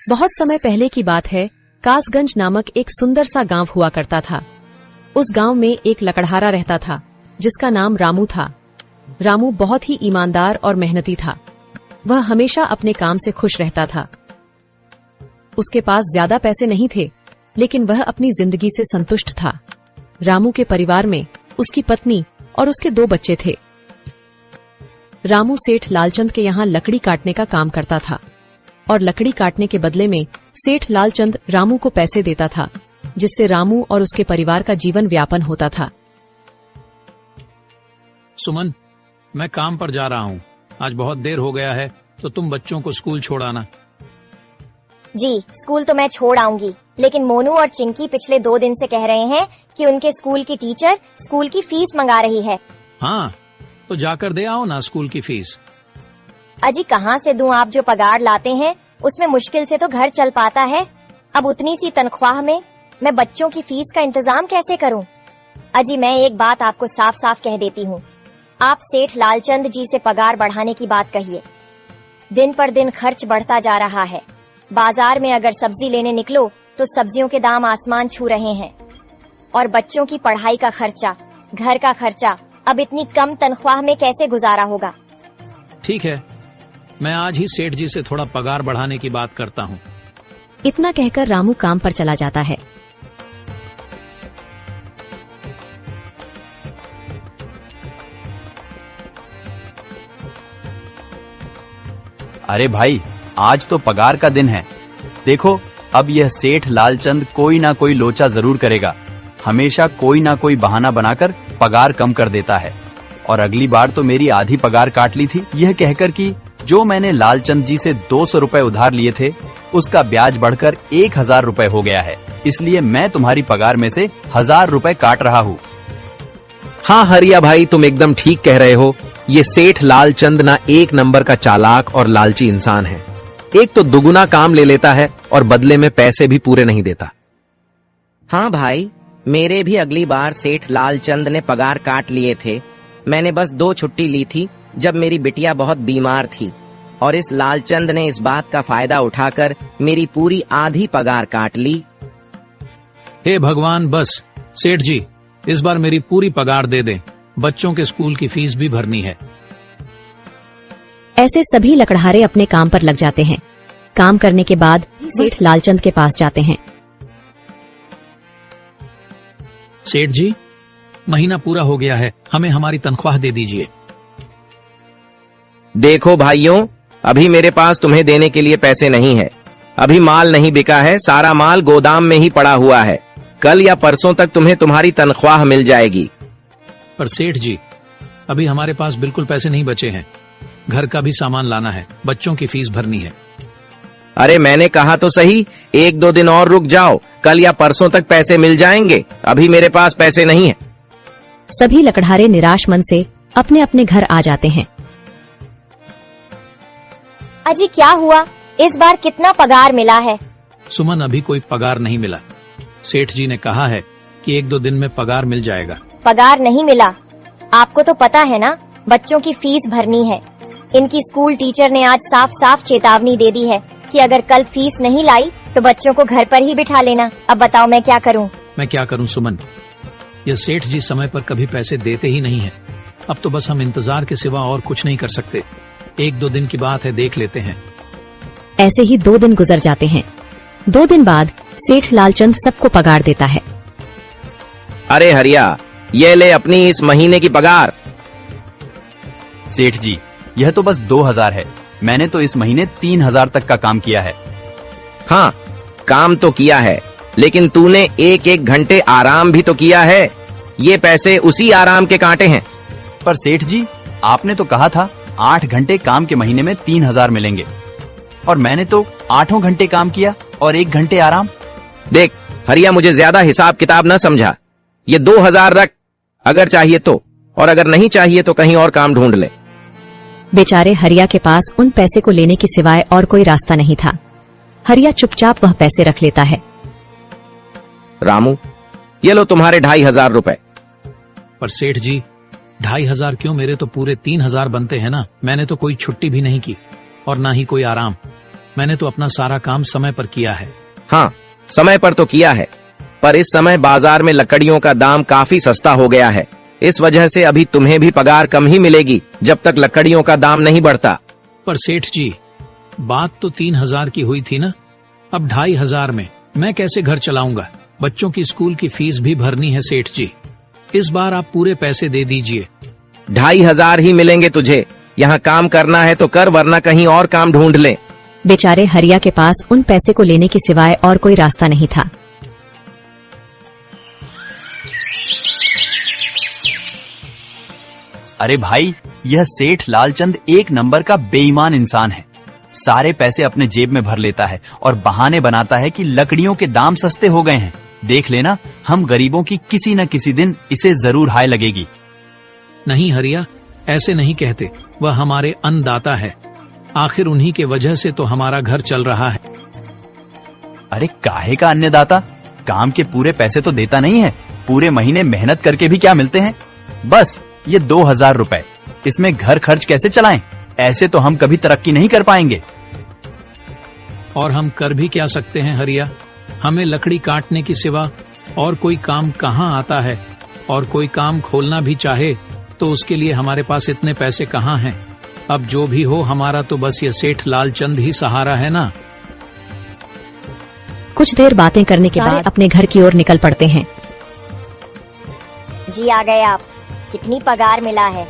बहुत समय पहले की बात है। कासगंज नामक एक सुंदर सा गांव हुआ करता था। उस गांव में एक लकड़हारा रहता था जिसका नाम रामू था। रामू बहुत ही ईमानदार और मेहनती था। वह हमेशा अपने काम से खुश रहता था। उसके पास ज्यादा पैसे नहीं थे, लेकिन वह अपनी जिंदगी से संतुष्ट था। रामू के परिवार में उसकी पत्नी और उसके 2 बच्चे थे। रामू सेठ लालचंद के यहाँ लकड़ी काटने का काम करता था और लकड़ी काटने के बदले में सेठ लालचंद रामू को पैसे देता था, जिससे रामू और उसके परिवार का जीवन व्यापन होता था। सुमन, मैं काम पर जा रहा हूँ। आज बहुत देर हो गया है, तो तुम बच्चों को स्कूल छोड़ाना। जी, स्कूल तो मैं छोड़ आऊंगी, लेकिन मोनू और चिंकी पिछले 2 दिन से कह रहे हैं कि उनके स्कूल की टीचर स्कूल की फीस मंगा रही है। हाँ, तो जाकर दे आओ ना स्कूल की फीस। अजी कहाँ से दूं? आप जो पगार लाते हैं उसमें मुश्किल से तो घर चल पाता है। अब उतनी सी तनख्वाह में मैं बच्चों की फीस का इंतजाम कैसे करूं? अजी मैं एक बात आपको साफ साफ कह देती हूँ, आप सेठ लालचंद जी से पगार बढ़ाने की बात कहिए। दिन पर दिन खर्च बढ़ता जा रहा है। बाजार में अगर सब्जी लेने निकलो तो सब्जियों के दाम आसमान छू रहे हैं, और बच्चों की पढ़ाई का खर्चा, घर का खर्चा अब इतनी कम तनख्वाह में कैसे गुजारा होगा? ठीक है, मैं आज ही सेठ जी से थोड़ा पगार बढ़ाने की बात करता हूँ। इतना कहकर रामू काम पर चला जाता है। अरे भाई, आज तो पगार का दिन है। देखो, अब यह सेठ लालचंद कोई ना कोई लोचा जरूर करेगा। हमेशा कोई ना कोई बहाना बनाकर पगार कम कर देता है। और अगली बार तो मेरी आधी पगार काट ली थी, यह कहकर कि जो मैंने लालचंद जी से 200 रुपए उधार लिए थे, उसका ब्याज बढ़कर 1000 रुपए हो गया है। इसलिए मैं तुम्हारी पगार में से 1000 रुपए काट रहा हूँ। हाँ हरिया भाई, तुम एकदम ठीक कह रहे हो। ये सेठ लालचंद ना एक नंबर का चालाक और लालची इंसान है। एक तो दुगुना काम ले लेता है और बदले में पैसे भी पूरे नहीं देता। हाँ भाई, मेरे भी अगली बार सेठ लालचंद ने पगार काट लिए थे। मैंने बस 2 छुट्टी ली थी जब मेरी बिटिया बहुत बीमार थी, और इस लालचंद ने इस बात का फायदा उठाकर मेरी पूरी आधी पगार काट ली। हे भगवान, बस सेठ जी, इस बार मेरी पूरी पगार दे दें। बच्चों के स्कूल की फीस भी भरनी है। ऐसे सभी लकड़हारे अपने काम पर लग जाते हैं। काम करने के बाद सेठ लालचंद के पास जाते हैं। सेठ जी, महीना पूरा हो गया है, हमें हमारी तनख्वाह दे दीजिए। देखो भाइयों, अभी मेरे पास तुम्हें देने के लिए पैसे नहीं है। अभी माल नहीं बिका है, सारा माल गोदाम में ही पड़ा हुआ है। कल या परसों तक तुम्हें तुम्हारी तनख्वाह मिल जाएगी। पर सेठ जी, अभी हमारे पास बिल्कुल पैसे नहीं बचे हैं। घर का भी सामान लाना है, बच्चों की फीस भरनी है। अरे मैंने कहा तो सही, 1-2 दिन और रुक जाओ, कल या परसों तक पैसे मिल जाएंगे। अभी मेरे पास पैसे नहीं है। सभी लकड़हारे निराश मन से अपने अपने घर आ जाते हैं। अजी क्या हुआ? इस बार कितना पगार मिला है? सुमन, अभी कोई पगार नहीं मिला। सेठ जी ने कहा है कि 1-2 दिन में पगार मिल जाएगा। पगार नहीं मिला? आपको तो पता है ना, बच्चों की फीस भरनी है। इनकी स्कूल टीचर ने आज साफ साफ चेतावनी दे दी है कि अगर कल फीस नहीं लाई तो बच्चों को घर पर ही बिठा लेना। अब बताओ मैं क्या करूं? मैं क्या करूं सुमन, ये सेठ जी समय पर कभी पैसे देते ही नहीं है। अब तो बस हम इंतजार के सिवा और कुछ नहीं कर सकते। 1-2 दिन की बात है, देख लेते हैं। ऐसे ही 2 दिन गुजर जाते हैं। 2 दिन बाद सेठ लालचंद सबको पगार देता है। अरे हरिया, ये ले अपनी इस महीने की पगार। सेठ जी, यह तो बस 2000 है। मैंने तो इस महीने 3000 तक का काम किया है। हाँ, काम तो किया है, लेकिन तूने 1-1 घंटे आराम भी तो किया है। ये पैसे उसी आराम के कांटे हैं। पर सेठ जी, आपने तो कहा था 8 घंटे काम के महीने में 3000 मिलेंगे, और मैंने तो 8 घंटे काम किया और 1 घंटे आराम। देख हरिया, मुझे ज्यादा हिसाब किताब न समझा। ये 2000 रख, अगर चाहिए तो, और अगर नहीं चाहिए तो कहीं और काम ढूंढ ले। बेचारे हरिया के पास उन पैसे को लेने के सिवाय और कोई रास्ता नहीं था। हरिया चुपचाप वह पैसे रख लेता है। रामू, ये लो तुम्हारे 2500 रुपए। पर सेठ जी, 2500 क्यों? मेरे तो पूरे 3000 बनते हैं ना। मैंने तो कोई छुट्टी भी नहीं की और ना ही कोई आराम। मैंने तो अपना सारा काम समय पर किया है। हाँ, समय पर तो किया है, पर इस समय बाजार में लकड़ियों का दाम काफी सस्ता हो गया है। इस वजह से अभी तुम्हें भी पगार कम ही मिलेगी जब तक लकड़ियों का दाम नहीं बढ़ता। पर सेठ जी, बात तो 3000 की हुई थी ना, अब 2500 में मैं कैसे घर चलाऊंगा? बच्चों की स्कूल की फीस भी भरनी है सेठ जी। इस बार आप पूरे पैसे दे दीजिए। 2500 ही मिलेंगे तुझे। यहाँ काम करना है तो कर, वरना कहीं और काम ढूंढ ले। बेचारे हरिया के पास उन पैसे को लेने के सिवाय और कोई रास्ता नहीं था। अरे भाई, यह सेठ लालचंद एक नंबर का बेईमान इंसान है। सारे पैसे अपने जेब में भर लेता है और बहाने बनाता है कि लकड़ियों के दाम सस्ते हो गए हैं। देख लेना, हम गरीबों की किसी न किसी दिन इसे जरूर हाय लगेगी। नहीं हरिया, ऐसे नहीं कहते। वह हमारे अन्नदाता है, आखिर उन्हीं के वजह से तो हमारा घर चल रहा है। अरे काहे का अन्नदाता? काम के पूरे पैसे तो देता नहीं है। पूरे महीने मेहनत करके भी क्या मिलते हैं? बस ये 2000 रुपए, इसमें घर खर्च कैसे चलाएं? ऐसे तो हम कभी तरक्की नहीं कर पाएंगे। और हम कर भी क्या सकते हैं हरिया? हमें लकड़ी काटने की सिवा और कोई काम कहाँ आता है? और कोई काम खोलना भी चाहे तो उसके लिए हमारे पास इतने पैसे कहाँ हैं? अब जो भी हो, हमारा तो बस ये सेठ लालचंद ही सहारा है ना। कुछ देर बातें करने के बाद अपने घर की ओर निकल पड़ते हैं। जी आ गए आप। कितनी पगार मिला है?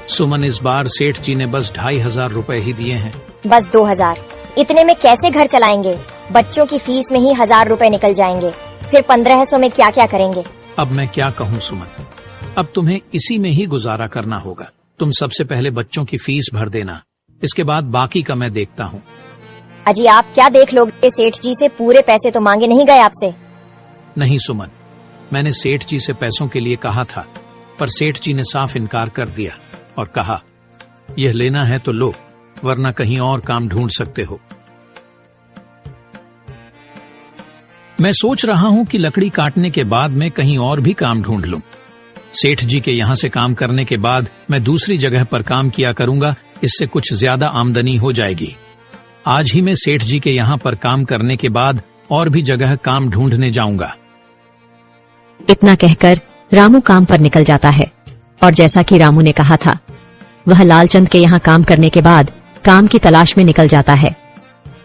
सुमन, इस बार सेठ जी ने बस 2500 रुपए ही दिए हैं। बस 2000? इतने में कैसे घर चलाएंगे? बच्चों की फीस में ही 1000 रुपए निकल जाएंगे, फिर 1500 में क्या क्या करेंगे? अब मैं क्या कहूँ सुमन, अब तुम्हें इसी में ही गुजारा करना होगा। तुम सबसे पहले बच्चों की फीस भर देना, इसके बाद बाकी का मैं देखता हूँ। अजी आप क्या देख लोगे? सेठ जी से पूरे पैसे तो मांगे नहीं गए आपसे? नहीं सुमन, मैंने सेठ जी से पैसों के लिए कहा था, पर सेठ जी ने साफ इनकार कर दिया और कहा, यह लेना है तो लो, वरना कहीं और काम ढूंढ सकते हो। मैं सोच रहा हूं कि लकड़ी काटने के बाद मैं कहीं और भी काम ढूंढ लूं। सेठ जी के यहां से काम करने के बाद मैं दूसरी जगह पर काम किया करूंगा, इससे कुछ ज्यादा आमदनी हो जाएगी। आज ही मैं सेठ जी के यहां पर काम करने के बाद और भी जगह काम ढूंढने जाऊंगा। इतना कहकर रामू काम पर निकल जाता है और जैसा कि रामू ने कहा था, वह लालचंद के यहाँ काम करने के बाद काम की तलाश में निकल जाता है।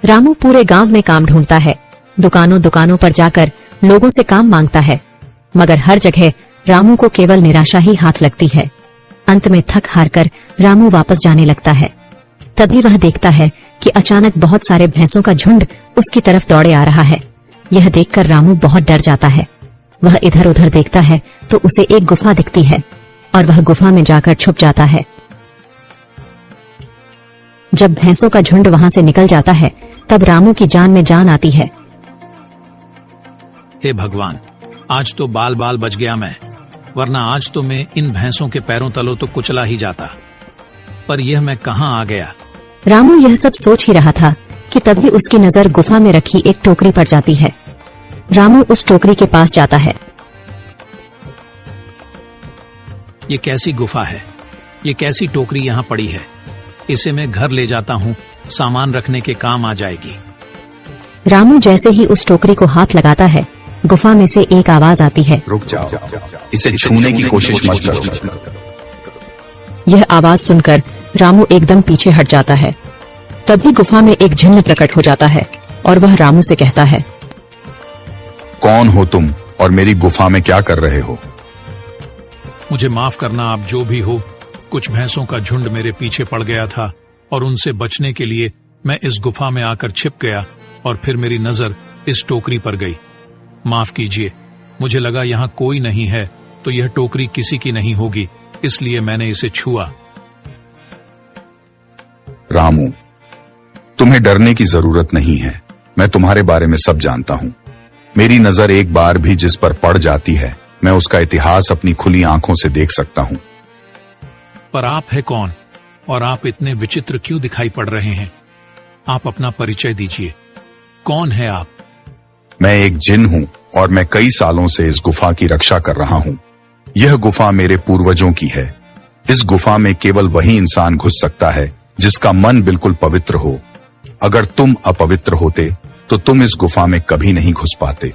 रामू पूरे गांव में काम ढूंढता है, दुकानों दुकानों पर जाकर लोगों से काम मांगता है, मगर हर जगह रामू को केवल निराशा ही हाथ लगती है। अंत में थक हार कर रामू वापस जाने लगता है। तभी वह देखता है कि अचानक बहुत सारे भैंसों का झुंड उसकी तरफ दौड़े आ रहा है। यह देखकर रामू बहुत डर जाता है। वह इधर उधर देखता है तो उसे एक गुफा दिखती है और वह गुफा में जाकर छुप जाता है। जब भैंसों का झुंड वहां से निकल जाता है, तब रामू की जान में जान आती है। हे भगवान, आज तो बाल बाल बच गया मैं, वरना आज तो मैं इन भैंसों के पैरों तलों तो कुचला ही जाता। पर यह मैं कहाँ आ गया? रामू यह सब सोच ही रहा था कि तभी उसकी नजर गुफा में रखी एक टोकरी पर जाती है। रामू उस टोकरी के पास जाता है। ये कैसी गुफा है? ये कैसी टोकरी यहाँ पड़ी है? इसे मैं घर ले जाता हूँ, सामान रखने के काम आ जाएगी। रामू जैसे ही उस टोकरी को हाथ लगाता है, गुफा में से एक आवाज आती है, रुक जाओ, इसे छूने की कोशिश मत करो। यह आवाज सुनकर रामू एकदम पीछे हट जाता है। तभी गुफा में एक जिन्न प्रकट हो जाता है और वह रामू से कहता है, कौन हो तुम और मेरी गुफा में क्या कर रहे हो? मुझे माफ करना, आप जो भी हो। कुछ भैंसों का झुंड मेरे पीछे पड़ गया था और उनसे बचने के लिए मैं इस गुफा में आकर छिप गया और फिर मेरी नजर इस टोकरी पर गई। माफ कीजिए, मुझे लगा यहाँ कोई नहीं है तो यह टोकरी किसी की नहीं होगी, इसलिए मैंने इसे छुआ। रामू, तुम्हें डरने की जरूरत नहीं है। मैं तुम्हारे बारे में सब जानता हूँ। मेरी नजर एक बार भी जिस पर पड़ जाती है, मैं उसका इतिहास अपनी खुली आंखों से देख सकता हूँ। पर आप है कौन और आप इतने विचित्र क्यों दिखाई पड़ रहे हैं? आप अपना परिचय दीजिए। कौन है आप? मैं एक जिन हूँ और मैं कई सालों से इस गुफा की रक्षा कर रहा हूँ। यह गुफा मेरे पूर्वजों की है। इस गुफा में केवल वही इंसान घुस सकता है जिसका मन बिल्कुल पवित्र हो। अगर तुम अपवित्र होते तो तुम इस गुफा में कभी नहीं घुस पाते।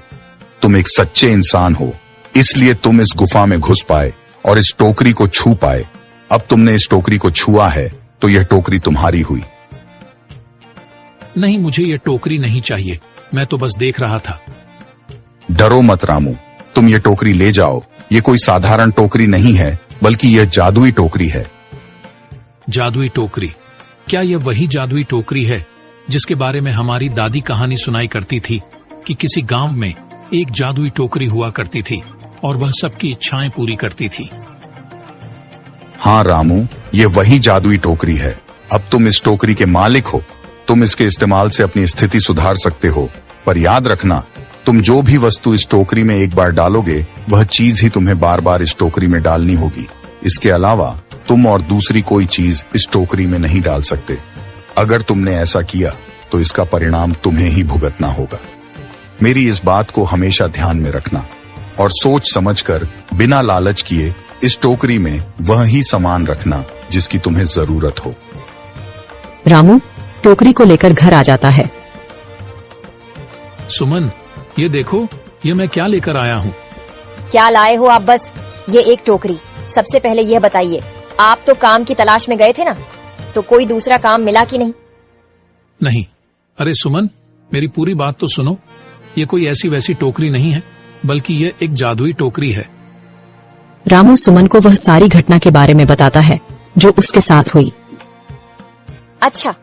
तुम एक सच्चे इंसान हो, इसलिए तुम इस गुफा में घुस पाए और इस टोकरी को छू पाए। अब तुमने इस टोकरी को छुआ है तो यह टोकरी तुम्हारी हुई। नहीं, मुझे ये टोकरी नहीं चाहिए, मैं तो बस देख रहा था। डरो मत रामू, तुम ये टोकरी ले जाओ। ये कोई साधारण टोकरी नहीं है, बल्कि यह जादुई टोकरी है। जादुई टोकरी? क्या यह वही जादुई टोकरी है जिसके बारे में हमारी दादी कहानी सुनाई करती थी कि किसी गांव में एक जादुई टोकरी हुआ करती थी और वह सबकी इच्छाएं पूरी करती थी? हाँ रामू, ये वही जादुई टोकरी है। अब तुम इस टोकरी के मालिक हो। तुम इसके इस्तेमाल से अपनी स्थिति सुधार सकते हो, पर याद रखना, तुम जो भी वस्तु इस टोकरी में एक बार डालोगे, वह चीज ही तुम्हें बार बार इस टोकरी में डालनी होगी। इसके अलावा तुम और दूसरी कोई चीज इस टोकरी में नहीं डाल सकते। अगर तुमने ऐसा किया तो इसका परिणाम तुम्हें ही भुगतना होगा। मेरी इस बात को हमेशा ध्यान में रखना और सोच समझकर बिना लालच किए इस टोकरी में वह ही सामान रखना जिसकी तुम्हें जरूरत हो। रामू टोकरी को लेकर घर आ जाता है। सुमन, ये देखो, ये मैं क्या लेकर आया हूँ। क्या लाए हो आप? बस ये एक टोकरी। सबसे पहले यह बताइए, आप तो काम की तलाश में गए थे ना, तो कोई दूसरा काम मिला कि नहीं? नहीं। अरे सुमन, मेरी पूरी बात तो सुनो। ये कोई ऐसी वैसी टोकरी नहीं है, बल्कि ये एक जादुई टोकरी है। रामू सुमन को वह सारी घटना के बारे में बताता है जो उसके साथ हुई। अच्छा,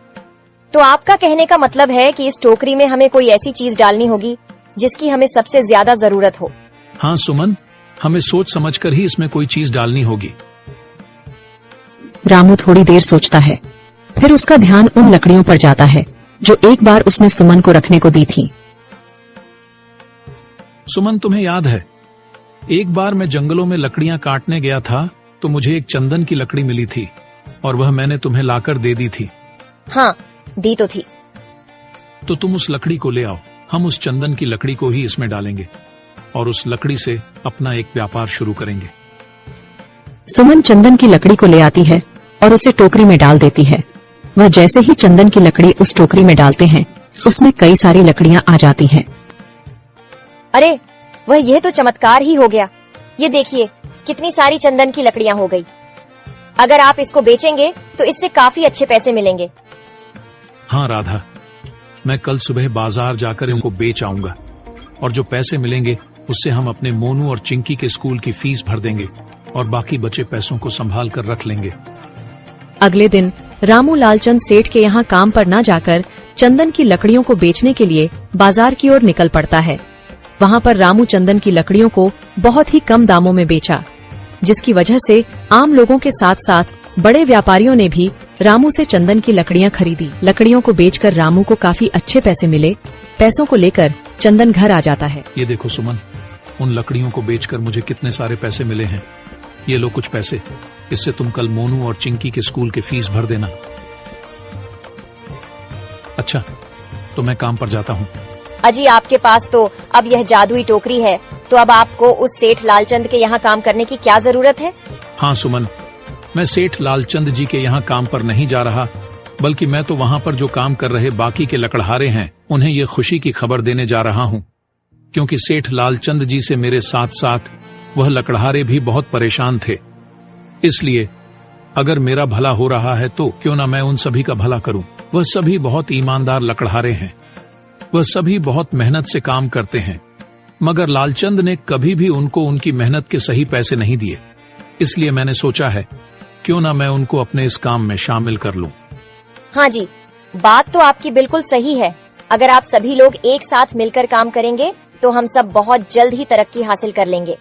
तो आपका कहने का मतलब है कि इस टोकरी में हमें कोई ऐसी चीज डालनी होगी जिसकी हमें सबसे ज्यादा जरूरत हो। हाँ सुमन, हमें सोच समझकर ही इसमें कोई चीज डालनी होगी। रामू थोड़ी देर सोचता है, फिर उसका ध्यान उन लकड़ियों पर जाता है जो एक बार उसने सुमन को रखने को दी थी। सुमन, तुम्हें याद है, एक बार मैं जंगलों में लकड़ियां काटने गया था तो मुझे एक चंदन की लकड़ी मिली थी और वह मैंने तुम्हें लाकर दे दी थी। हाँ, दी तो थी। तो तुम उस लकड़ी को ले आओ। हम उस चंदन की लकड़ी को ही इसमें डालेंगे और उस लकड़ी से अपना एक व्यापार शुरू करेंगे। सुमन चंदन की लकड़ी को ले आती है और उसे टोकरी में डाल देती है। वह जैसे ही चंदन की लकड़ी उस टोकरी में डालते हैं, उसमें कई सारी लकड़ियां आ जाती हैं। अरे वह, यह तो चमत्कार ही हो गया। ये देखिए, कितनी सारी चंदन की लकड़ियां हो गई। अगर आप इसको बेचेंगे तो इससे काफी अच्छे पैसे मिलेंगे। हाँ राधा, मैं कल सुबह बाजार जाकर इनको बेच आऊंगा और जो पैसे मिलेंगे उससे हम अपने मोनू और चिंकी के स्कूल की फीस भर देंगे और बाकी बचे पैसों को संभाल कर रख लेंगे। अगले दिन रामू लालचंद सेठ के यहाँ काम पर न जाकर चंदन की लकड़ियों को बेचने के लिए बाजार की ओर निकल पड़ता है। वहाँ पर रामू चंदन की लकड़ियों को बहुत ही कम दामों में बेचा, जिसकी वजह से आम लोगों के साथ साथ बड़े व्यापारियों ने भी रामू से चंदन की लकड़ियां खरीदी। लकड़ियों को बेचकर रामू को काफी अच्छे पैसे मिले। पैसों को लेकर चंदन घर आ जाता है। ये देखो सुमन, उन लकड़ियों को बेचकर मुझे कितने सारे पैसे मिले हैं। ये लो कुछ पैसे, इससे तुम कल मोनू और चिंकी के स्कूल की फीस भर देना। अच्छा, तो मैं काम पर जाता हूँ। अजी, आपके पास तो अब यह जादुई टोकरी है, तो अब आपको उस सेठ लालचंद के यहाँ काम करने की क्या जरूरत है? हाँ सुमन, मैं सेठ लालचंद जी के यहाँ काम पर नहीं जा रहा, बल्कि मैं तो वहाँ पर जो काम कर रहे बाकी के लकड़हारे हैं उन्हें ये खुशी की खबर देने जा रहा हूँ, क्योंकि सेठ लालचंद जी से मेरे साथ साथ वह लकड़हारे भी बहुत परेशान थे। इसलिए अगर मेरा भला हो रहा है तो क्यों ना मैं उन सभी का भला करूं। वह सभी बहुत ईमानदार लकड़हारे हैं, वह सभी बहुत मेहनत से काम करते हैं, मगर लालचंद ने कभी भी उनको उनकी मेहनत के सही पैसे नहीं दिए। इसलिए मैंने सोचा है क्यों ना मैं उनको अपने इस काम में शामिल कर लूं। हाँ जी, बात तो आपकी बिल्कुल सही है। अगर आप सभी लोग एक साथ मिलकर काम करेंगे तो हम सब बहुत जल्द ही तरक्की हासिल कर लेंगे।